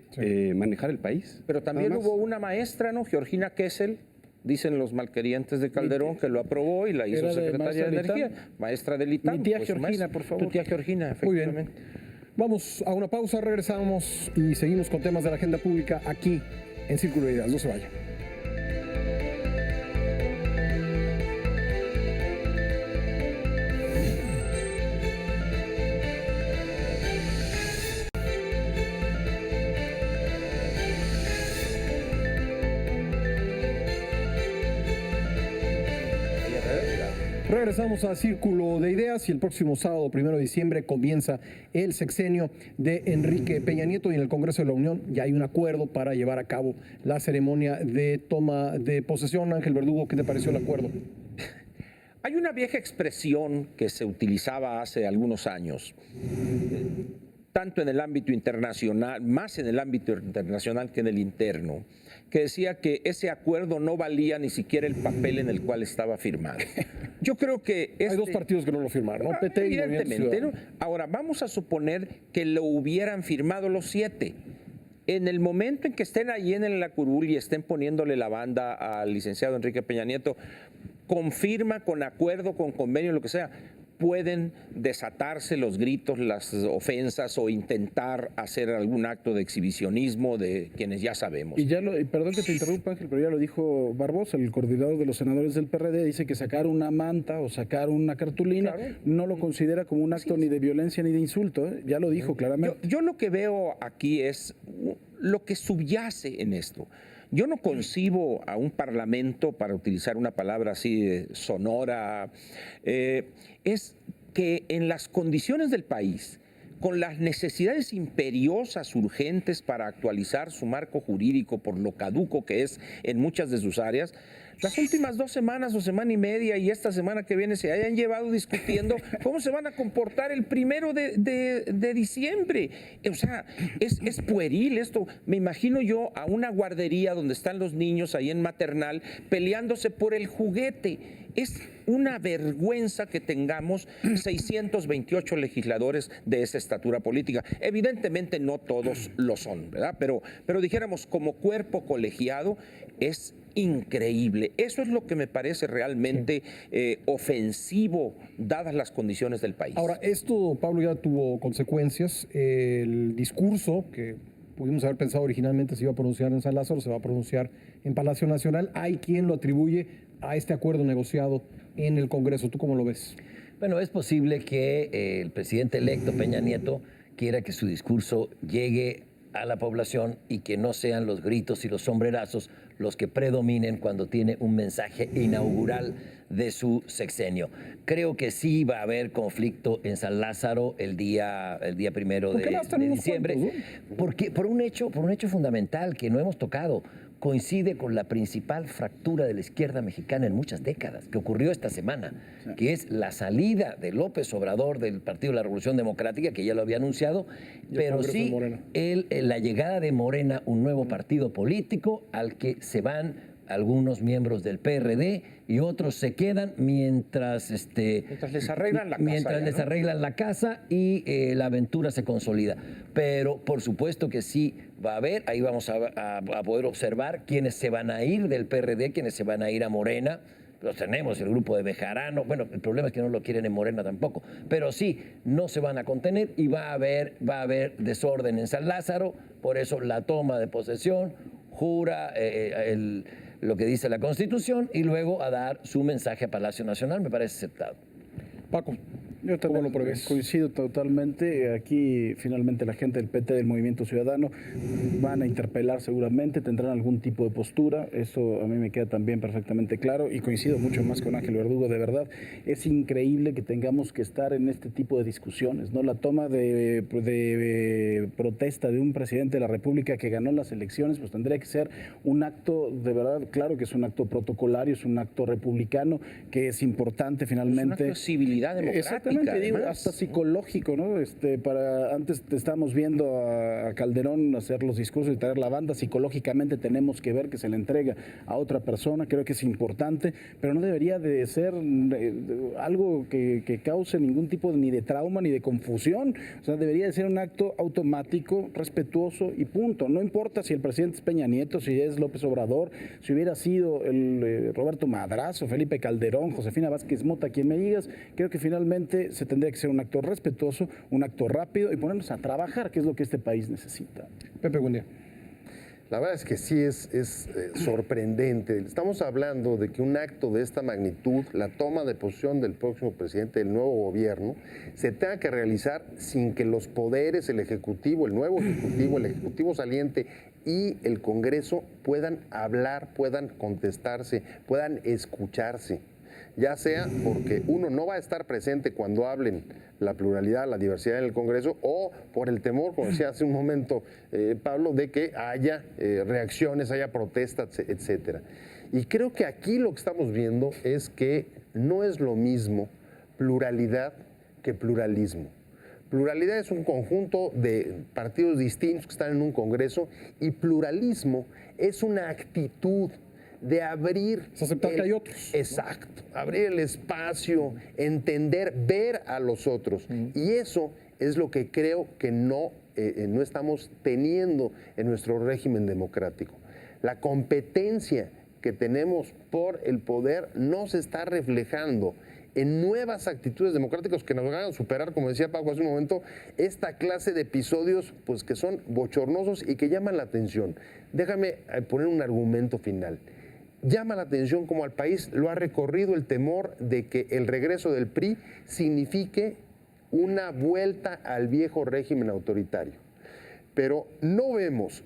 manejar el país. Pero también Nada más. hubo una maestra, ¿no? Georgina Kessel, dicen los malquerientes de Calderón, que lo aprobó y la hizo Era de secretaria de maestra del Energía. Maestra del ITAM. Mi tía pues, Georgina, maestra. por favor. Tu tía Georgina, Muy bien. efectivamente. Vamos a una pausa, regresamos y seguimos con temas de la agenda pública aquí en Círculo de Ideas. No se vayan. Regresamos a Círculo de Ideas y el próximo sábado, 1 de diciembre, comienza el sexenio de Enrique Peña Nieto, y en el Congreso de la Unión ya hay un acuerdo para llevar a cabo la ceremonia de toma de posesión. Ángel Verdugo, ¿qué te pareció el acuerdo? Hay una vieja expresión que se utilizaba hace algunos años, tanto en el ámbito internacional, más en el ámbito internacional que en el interno, que decía que ese acuerdo no valía ni siquiera el papel en el cual estaba firmado. Yo creo que Hay dos partidos que no lo firmaron, ¿no? PT y Movimiento evidentemente, ¿no? Ciudadano. Ahora, vamos a suponer que lo hubieran firmado los 7. En el momento en que estén ahí en la curul y estén poniéndole la banda al licenciado Enrique Peña Nieto, con firma, con acuerdo, con convenio, lo que sea, pueden desatarse los gritos, las ofensas o intentar hacer algún acto de exhibicionismo de quienes ya sabemos. Y y perdón que te interrumpa, Ángel, pero ya lo dijo Barbosa, el coordinador de los senadores del PRD, dice que sacar una manta o sacar una cartulina no lo considera como un acto ni de violencia ni de insulto, ¿eh? Ya lo dijo claramente. Yo lo que veo aquí es lo que subyace en esto. Yo no concibo a un parlamento, para utilizar una palabra así sonora, es que en las condiciones del país, con las necesidades imperiosas, urgentes para actualizar su marco jurídico por lo caduco que es en muchas de sus áreas, las últimas 2 semanas o semana y media y esta semana que viene se hayan llevado discutiendo cómo se van a comportar el 1 de diciembre. O sea, es pueril esto. Me imagino yo a una guardería donde están los niños ahí en maternal peleándose por el juguete. Es una vergüenza que tengamos 628 legisladores de esa estatura política. Evidentemente no todos lo son, ¿verdad? Pero dijéramos, como cuerpo colegiado, es increíble. Eso es lo que me parece realmente ofensivo, dadas las condiciones del país. Ahora, esto, Pablo, ya tuvo consecuencias. El discurso que pudimos haber pensado originalmente se iba a pronunciar en San Lázaro, se va a pronunciar en Palacio Nacional. Hay quien lo atribuye a este acuerdo negociado en el Congreso. ¿Tú cómo lo ves? Bueno, es posible que el presidente electo Peña Nieto quiera que su discurso llegue a la población y que no sean los gritos y los sombrerazos los que predominen cuando tiene un mensaje inaugural de su sexenio. Creo que sí va a haber conflicto en San Lázaro el día 1 de diciembre, porque por un hecho fundamental que no hemos tocado. Coincide con la principal fractura de la izquierda mexicana en muchas décadas, que ocurrió esta semana, que es la salida de López Obrador del Partido de la Revolución Democrática, que ya lo había anunciado, pero sí la llegada de Morena, un nuevo partido político al que se van algunos miembros del PRD y otros se quedan mientras les arreglan la casa. Mientras les arreglan la casa y la aventura se consolida. Pero por supuesto que sí va a haber, ahí vamos a poder observar quiénes se van a ir del PRD, quiénes se van a ir a Morena. Los tenemos, el grupo de Bejarano. Bueno, el problema es que no lo quieren en Morena tampoco. Pero sí, no se van a contener y va a haber desorden en San Lázaro. Por eso la toma de posesión, jura lo que dice la Constitución y luego a dar su mensaje a Palacio Nacional. Me parece aceptado. Paco, yo también coincido totalmente. Aquí finalmente la gente del PT, del Movimiento Ciudadano, van a interpelar seguramente, tendrán algún tipo de postura. Eso a mí me queda también perfectamente claro y coincido mucho más con Ángel Verdugo. De verdad, es increíble que tengamos que estar en este tipo de discusiones, ¿no? La toma de protesta de un presidente de la República que ganó las elecciones, pues tendría que ser un acto, de verdad, claro que es un acto protocolario, es un acto republicano, que es importante finalmente. Es una acto de civilidad democrática. Digo, hasta psicológico, ¿no? Antes estábamos viendo a Calderón hacer los discursos y traer la banda. Psicológicamente tenemos que ver que se le entrega a otra persona. Creo que es importante, pero no debería de ser algo que cause ningún tipo ni de trauma ni de confusión. O sea, debería de ser un acto automático, respetuoso y punto. No importa si el presidente es Peña Nieto, si es López Obrador, si hubiera sido el Roberto Madrazo, Felipe Calderón, Josefina Vázquez Mota, quien me digas. Creo que finalmente se tendría que ser un acto respetuoso, un acto rápido y ponernos a trabajar, que es lo que este país necesita. Pepe Gundía. La verdad es que sí es sorprendente. Estamos hablando de que un acto de esta magnitud, la toma de posesión del próximo presidente del nuevo gobierno, se tenga que realizar sin que los poderes, el Ejecutivo, el nuevo Ejecutivo, el Ejecutivo saliente y el Congreso puedan hablar, puedan contestarse, puedan escucharse. Ya sea porque uno no va a estar presente cuando hablen la pluralidad, la diversidad en el Congreso, o por el temor, como decía hace un momento Pablo, de que haya reacciones, haya protestas, etcétera. Y creo que aquí lo que estamos viendo es que no es lo mismo pluralidad que pluralismo. Pluralidad es un conjunto de partidos distintos que están en un Congreso y pluralismo es una actitud de abrir. Es aceptar que hay otros. Exacto. Abrir el espacio, entender, ver a los otros. Y eso es lo que creo que no estamos teniendo en nuestro régimen democrático. La competencia que tenemos por el poder no se está reflejando en nuevas actitudes democráticas que nos hagan superar, como decía Paco hace un momento, esta clase de episodios pues, que son bochornosos y que llaman la atención. Déjame poner un argumento final. Llama la atención como al país lo ha recorrido el temor de que el regreso del PRI signifique una vuelta al viejo régimen autoritario. Pero no vemos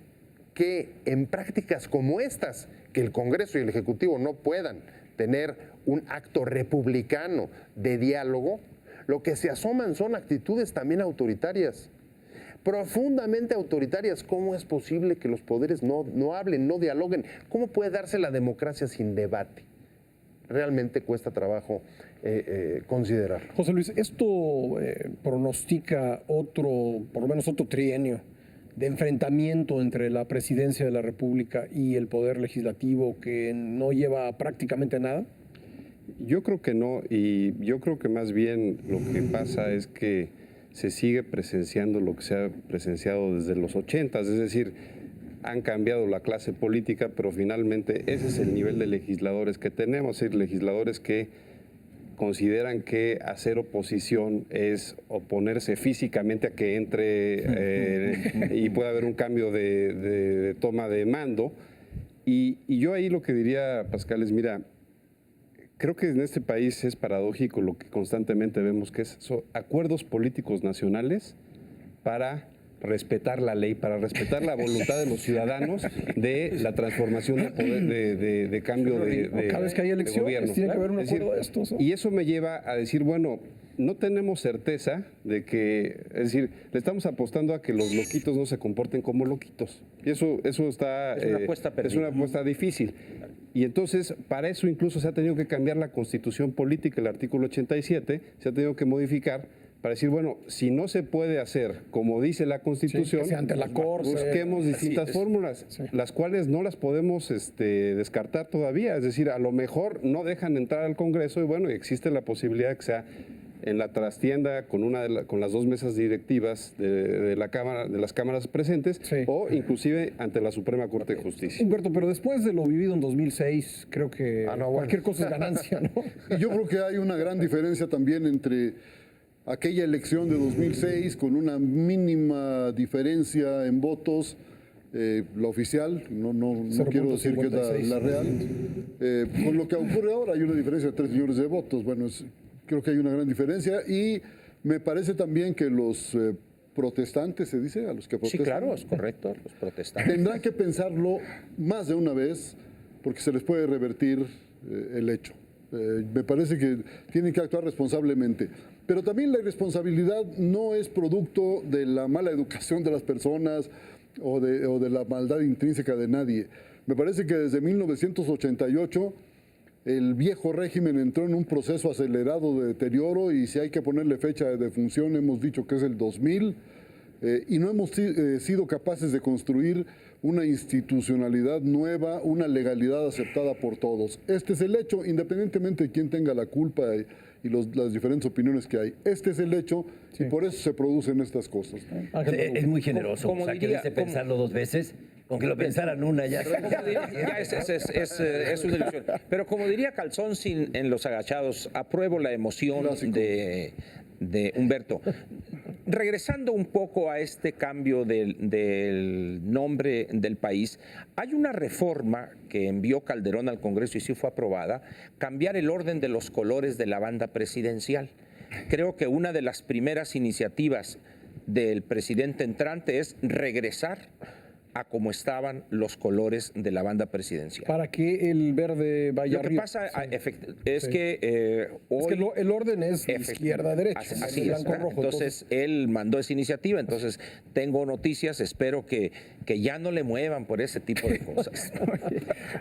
que en prácticas como estas, que el Congreso y el Ejecutivo no puedan tener un acto republicano de diálogo, lo que se asoman son actitudes también autoritarias, profundamente autoritarias. ¿Cómo es posible que los poderes no hablen, no dialoguen? ¿Cómo puede darse la democracia sin debate? Realmente cuesta trabajo considerarlo. José Luis, esto pronostica por lo menos otro trienio de enfrentamiento entre la presidencia de la República y el poder legislativo que no lleva prácticamente a nada. Yo creo que no, y yo creo que más bien lo que pasa es que se sigue presenciando lo que se ha presenciado desde los 80s, es decir, han cambiado la clase política, pero finalmente ese es el nivel de legisladores que tenemos, es decir, legisladores que consideran que hacer oposición es oponerse físicamente a que entre y pueda haber un cambio de toma de mando. Y yo ahí lo que diría, Pascal, es, mira, creo que en este país es paradójico lo que constantemente vemos, que son acuerdos políticos nacionales para respetar la ley, para respetar la voluntad de los ciudadanos de la transformación de poder, de cambio cada vez que hay elecciones gobierno. tiene que haber un Es decir, acuerdo de estos, ¿no? Y eso me lleva a decir, bueno, no tenemos certeza de que, es decir, le estamos apostando a que los loquitos no se comporten como loquitos. Y eso está... Es una apuesta perdida. Es una apuesta difícil. Y entonces, para eso incluso se ha tenido que cambiar la Constitución Política, el artículo 87, se ha tenido que modificar para decir, bueno, si no se puede hacer como dice la Constitución, que sea ante la Corte, busquemos distintas fórmulas, las cuales no las podemos descartar todavía. Es decir, a lo mejor no dejan entrar al Congreso y bueno, existe la posibilidad que sea en la trastienda con con las dos mesas directivas de la Cámara, de las cámaras presentes, o inclusive ante la Suprema Corte de Justicia. Humberto, pero después de lo vivido en 2006, creo que cualquier cosa es ganancia, ¿no? Y yo creo que hay una gran diferencia también entre aquella elección de 2006 con una mínima diferencia en votos, la oficial, no quiero decir que es la real, con lo que ocurre ahora hay una diferencia de 3 millones de votos. Bueno, creo que hay una gran diferencia y me parece también que los protestantes, se dice, a los que protestan. Sí, claro, es correcto, los protestantes. Tendrán que pensarlo más de una vez porque se les puede revertir el hecho. Me parece que tienen que actuar responsablemente. Pero también la irresponsabilidad no es producto de la mala educación de las personas o de la maldad intrínseca de nadie. Me parece que desde 1988 el viejo régimen entró en un proceso acelerado de deterioro y si hay que ponerle fecha de defunción hemos dicho que es el 2000 y no hemos sido capaces de construir una institucionalidad nueva, una legalidad aceptada por todos. Este es el hecho, independientemente de quién tenga la culpa y las diferentes opiniones que hay. Este es el hecho y por eso se producen estas cosas. Es muy generoso. Como o sea, que diría- dice pensarlo 2 veces, con que lo pensaran una ya. Ya es una ilusión. Pero como diría Calzón en Los Agachados, apruebo la emoción Clásico. de Humberto. Regresando un poco a este cambio del nombre del país, hay una reforma que envió Calderón al Congreso y sí fue aprobada, cambiar el orden de los colores de la banda presidencial. Creo que una de las primeras iniciativas del presidente entrante es regresar a cómo estaban los colores de la banda presidencial. Para que el verde vaya Lo que arriba. pasa Sí. es que hoy... Es que el orden es de izquierda a derecha. Así el es. blanco rojo. Entonces, él mandó esa iniciativa, entonces tengo noticias, espero que ya no le muevan por ese tipo de cosas.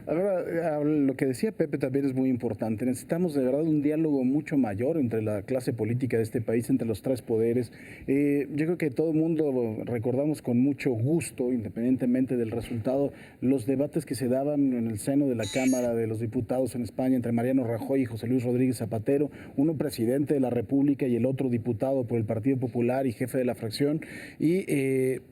Ahora, lo que decía Pepe también es muy importante. Necesitamos de verdad un diálogo mucho mayor entre la clase política de este país, entre los 3 poderes. Yo creo que todo el mundo recordamos con mucho gusto, independientemente independientemente del resultado, los debates que se daban en el seno de la Cámara de los Diputados en España entre Mariano Rajoy y José Luis Rodríguez Zapatero, uno presidente de la República y el otro diputado por el Partido Popular y jefe de la fracción. Y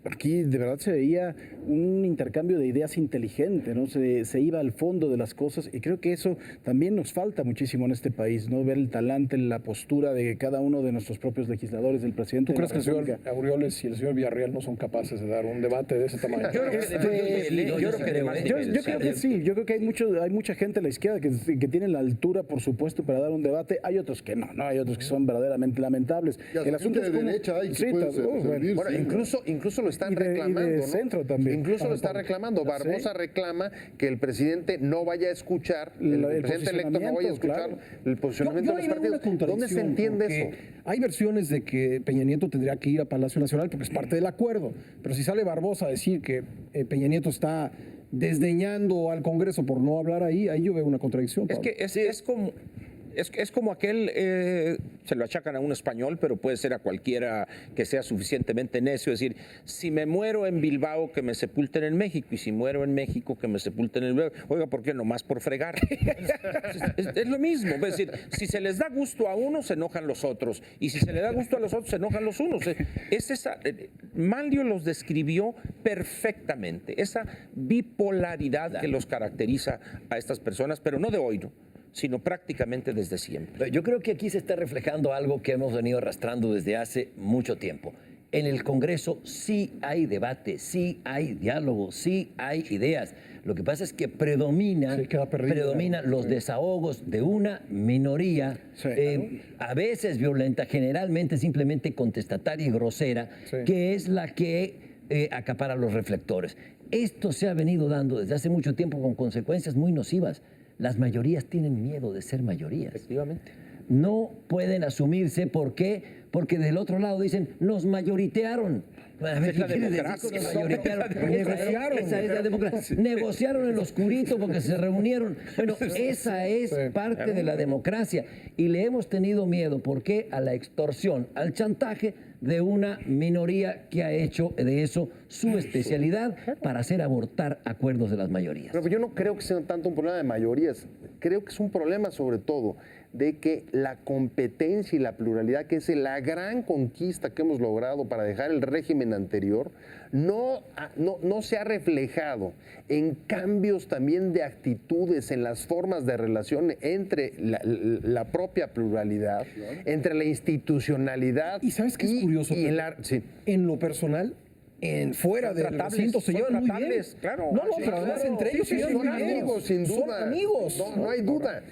aquí de verdad se veía un intercambio de ideas inteligente, ¿no? Se iba al fondo de las cosas, y creo que eso también nos falta muchísimo en este país, ¿no? Ver el talante, la postura de cada uno de nuestros propios legisladores, del presidente. ¿Tú crees que el señor Aureoles y el señor Villarreal no son capaces de dar un debate de ese tamaño? Yo creo que sí, yo creo que hay mucha gente a la izquierda que tiene la altura, por supuesto, para dar un debate. Hay otros que no, hay otros que son verdaderamente lamentables. Y hasta gente de derecha hay que puede servirse. Bueno, incluso lo están Y reclamando. de ¿no? centro también. Incluso lo está reclamando. Barbosa reclama que el presidente no vaya a escuchar, el presidente electo no vaya a escuchar el posicionamiento de los partidos. ¿Dónde se entiende eso? Hay versiones de que Peña Nieto tendría que ir a Palacio Nacional porque es parte del acuerdo. Pero si sale Barbosa a decir que Peña Nieto está desdeñando al Congreso por no hablar ahí yo veo una contradicción. Es Pablo. que es como aquel, se lo achacan a un español, pero puede ser a cualquiera que sea suficientemente necio, es decir, si me muero en Bilbao, que me sepulten en México, y si muero en México, que me sepulten en Bilbao. Oiga, ¿por qué? Nomás por fregar. Es lo mismo, es decir, si se les da gusto a unos, se enojan los otros, y si se le da gusto a los otros, se enojan los unos. Manlio los describió perfectamente, esa bipolaridad que los caracteriza a estas personas, pero no de hoy, ¿no?, sino prácticamente desde siempre. Yo creo que aquí se está reflejando algo que hemos venido arrastrando desde hace mucho tiempo. En el Congreso sí hay debate, sí hay diálogo, sí hay ideas. Lo que pasa es que predominan los desahogos de una minoría, a veces violenta, generalmente simplemente contestataria y grosera, que es la que acapara los reflectores. Esto se ha venido dando desde hace mucho tiempo con consecuencias muy nocivas. Las mayorías tienen miedo de ser mayorías. Efectivamente. No pueden asumirse. ¿Por qué? Porque del otro lado dicen, nos mayoritearon. A ver, Es la ¿qué quiere decir democracia. con nos mayoritearon? Negociaron. Esa es la democracia. Negociaron en lo oscurito porque se reunieron. Bueno, esa es parte de la democracia. Y le hemos tenido miedo. ¿Por qué? A la extorsión, al chantaje de una minoría que ha hecho de eso su especialidad para hacer abortar acuerdos de las mayorías. Pero yo no creo que sea tanto un problema de mayorías, creo que es un problema sobre todo de que la competencia y la pluralidad, que es la gran conquista que hemos logrado para dejar el régimen anterior, no se ha reflejado en cambios también de actitudes, en las formas de relación entre la propia pluralidad, entre la institucionalidad. ¿Y sabes qué es curioso? En lo personal, fuera del recinto se llevan muy bien. Claro. No, pero además entre ellos se llevan son muy bien. amigos, sin duda. Son amigos. No hay duda.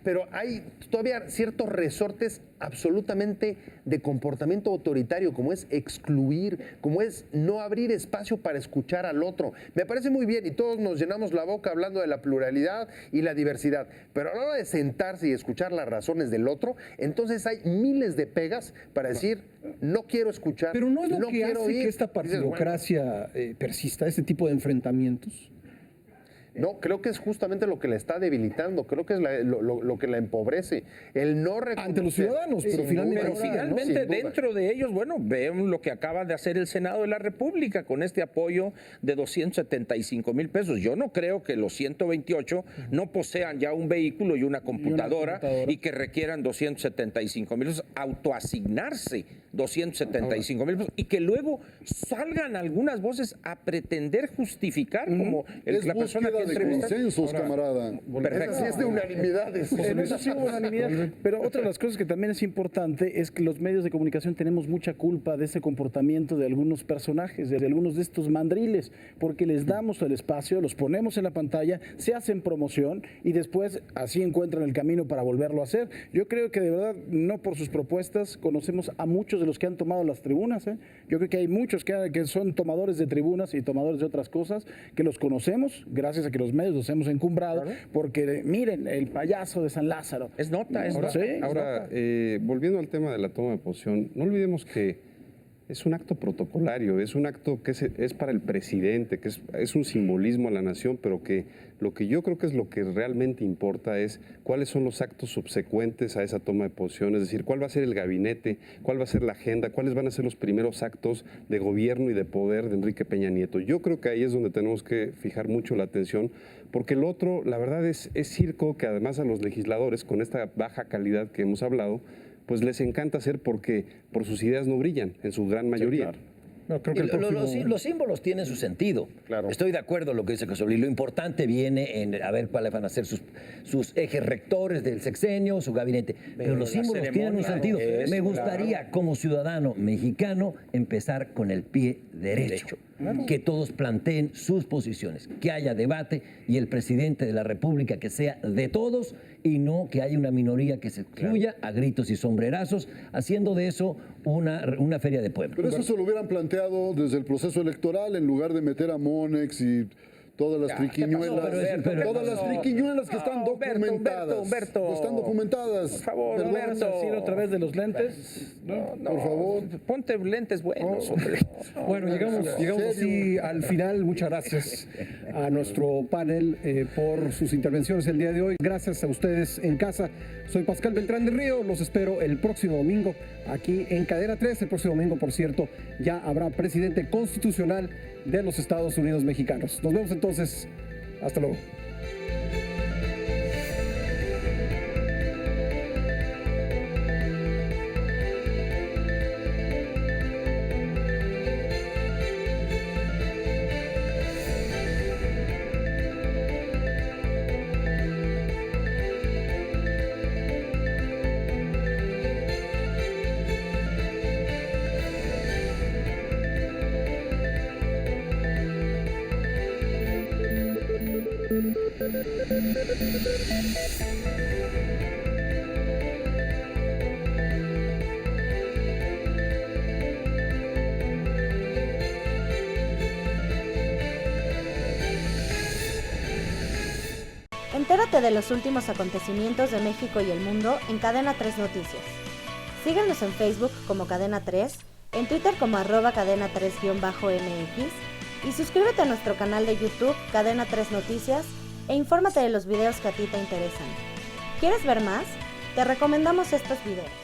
Pero hay todavía ciertos resortes absolutamente de comportamiento autoritario, como es excluir, como es no abrir espacio para escuchar al otro. Me parece muy bien y todos nos llenamos la boca hablando de la pluralidad y la diversidad, pero a la hora de sentarse y escuchar las razones del otro, entonces hay miles de pegas para decir, no quiero escuchar, Pero no es lo que quiero hace oír. que esta Dices, partidocracia persista, este tipo de enfrentamientos. No, creo que es justamente lo que la está debilitando, creo que es lo que la empobrece. El no reconocer. Ante los ciudadanos, pero finalmente, Pero finalmente Sin duda. dentro de ellos, bueno, vemos lo que acaba de hacer el Senado de la República con este apoyo de 275 mil pesos. Yo no creo que los 128 no posean ya un vehículo y una computadora y que requieran 275 mil pesos, autoasignarse 275 mil pesos y que luego salgan algunas voces a pretender justificar como la persona que de entrevistaste. consensos, camarada. Perfecto. Sí, es de unanimidades. En eso sí hubo unanimidad. Pero otra de las cosas que también es importante es que los medios de comunicación tenemos mucha culpa de ese comportamiento de algunos personajes, de algunos de estos mandriles, porque les damos el espacio, los ponemos en la pantalla, se hacen promoción y después así encuentran el camino para volverlo a hacer. Yo creo que de verdad, no por sus propuestas, conocemos a muchos de los que han tomado las tribunas. Yo creo que hay muchos que son tomadores de tribunas y tomadores de otras cosas, que los conocemos gracias a que los medios los hemos encumbrado, porque miren, el payaso de San Lázaro. Es nota, es Ahora, nota. ahora volviendo al tema de la toma de posición, no olvidemos que es un acto protocolario, es un acto que es para el presidente, que es un simbolismo a la nación, pero que lo que yo creo que es lo que realmente importa es cuáles son los actos subsecuentes a esa toma de posición, es decir, cuál va a ser el gabinete, cuál va a ser la agenda, cuáles van a ser los primeros actos de gobierno y de poder de Enrique Peña Nieto. Yo creo que ahí es donde tenemos que fijar mucho la atención, porque lo otro, la verdad, es circo que además a los legisladores, con esta baja calidad que hemos hablado, pues les encanta hacer porque por sus ideas no brillan, en su gran mayoría. Sí, claro. No, creo que el Los símbolos tienen su sentido. Claro. Estoy de acuerdo en lo que dice José Luis. Lo importante viene en a ver cuáles van a ser sus ejes rectores del sexenio, su gabinete. Pero los símbolos tienen un sentido. Me gustaría, como ciudadano mexicano, empezar con el pie derecho. Que todos planteen sus posiciones, que haya debate y el presidente de la República que sea de todos y no que haya una minoría que se excluya a gritos y sombrerazos, haciendo de eso una feria de pueblo. Pero eso se lo hubieran planteado desde el proceso electoral en lugar de meter a Monex y todas las triquiñuelas. Todas las triquiñuelas que están documentadas. Humberto. Están documentadas. Por favor, Perdón. Humberto. ¿Decir otra vez de los lentes? No, Por favor. Ponte lentes buenos, hombre. Bueno, llegamos así al final. Muchas gracias a nuestro panel por sus intervenciones el día de hoy. Gracias a ustedes en casa. Soy Pascal Beltrán del Río. Los espero el próximo domingo aquí en Cadena 3. El próximo domingo, por cierto, ya habrá presidente constitucional de los Estados Unidos mexicanos. Nos vemos entonces. Hasta luego. Entérate de los últimos acontecimientos de México y el mundo en Cadena 3 Noticias. Síguenos en Facebook como Cadena 3, en Twitter como @Cadena 3-MX y suscríbete a nuestro canal de YouTube Cadena 3 Noticias e infórmate de los videos que a ti te interesan. ¿Quieres ver más? Te recomendamos estos videos.